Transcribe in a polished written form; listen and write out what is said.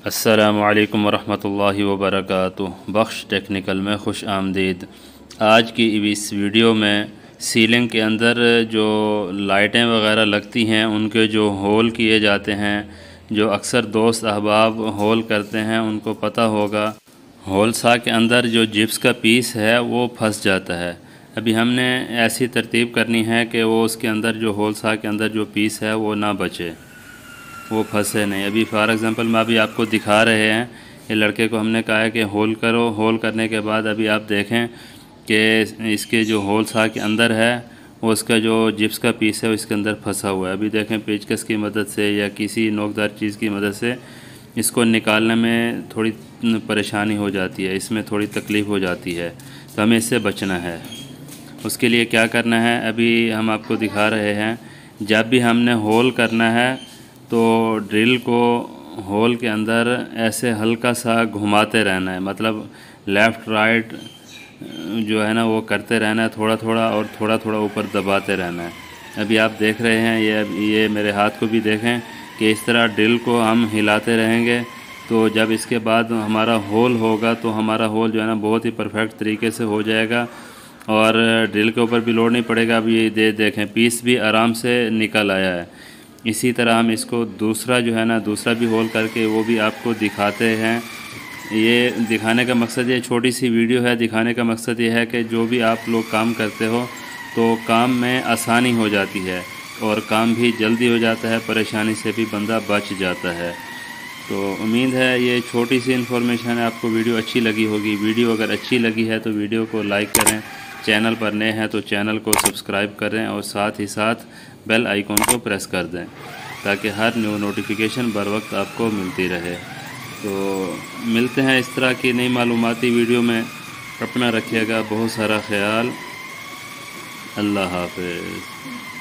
अस्सलामुअलैकुम वरहमतुल्लाहि वबरकातुहू। बख्श टेक्निकल में खुश आमदीद। आज की इस वीडियो में सीलिंग के अंदर जो लाइटें वग़ैरह लगती हैं उनके जो होल किए जाते हैं, जो अक्सर दोस्त अहबाब होल करते हैं उनको पता होगा, होल सा के अंदर जो जिप्स का पीस है वो फंस जाता है। अभी हमने ऐसी तरतीब करनी है कि वो उसके अंदर जो होल सा के अंदर जो पीस है वो ना बचे, वो फंसे नहीं। अभी फॉर एग्ज़ाम्पल मैं अभी आपको दिखा रहे हैं, ये लड़के को हमने कहा है कि होल करो। होल करने के बाद अभी आप देखें कि इसके जो होल सा के अंदर है वो उसका जो जिप्स का पीस है वो इसके अंदर फंसा हुआ है। अभी देखें पेचकस की मदद से या किसी नोकदार चीज़ की मदद से इसको निकालने में थोड़ी परेशानी हो जाती है, इसमें थोड़ी तकलीफ़ हो जाती है, तो हमें इससे बचना है। उसके लिए क्या करना है अभी हम आपको दिखा रहे हैं। जब भी हमने होल करना है तो ड्रिल को होल के अंदर ऐसे हल्का सा घुमाते रहना है, मतलब लेफ़्ट राइट जो है ना वो करते रहना है, थोड़ा थोड़ा और थोड़ा थोड़ा ऊपर दबाते रहना है। अभी आप देख रहे हैं, ये मेरे हाथ को भी देखें कि इस तरह ड्रिल को हम हिलाते रहेंगे तो जब इसके बाद हमारा होल होगा तो हमारा होल जो है ना बहुत ही परफेक्ट तरीके से हो जाएगा और ड्रिल के ऊपर भी लोड नहीं पड़ेगा। अब ये देखें पीस भी आराम से निकल आया है। इसी तरह हम इसको दूसरा जो है ना दूसरा भी होल करके वो भी आपको दिखाते हैं। ये दिखाने का मकसद, ये छोटी सी वीडियो है, दिखाने का मकसद ये है कि जो भी आप लोग काम करते हो तो काम में आसानी हो जाती है और काम भी जल्दी हो जाता है, परेशानी से भी बंदा बच जाता है। तो उम्मीद है ये छोटी सी इन्फॉर्मेशन है आपको वीडियो अच्छी लगी होगी। वीडियो अगर अच्छी लगी है तो वीडियो को लाइक करें, चैनल पर नए हैं तो चैनल को सब्सक्राइब करें और साथ ही साथ बेल आइकॉन को प्रेस कर दें ताकि हर न्यू नोटिफिकेशन बर वक्त आपको मिलती रहे। तो मिलते हैं इस तरह की नई मालूमाती वीडियो में। अपना रखिएगा बहुत सारा ख्याल। अल्लाह हाफ़िज़।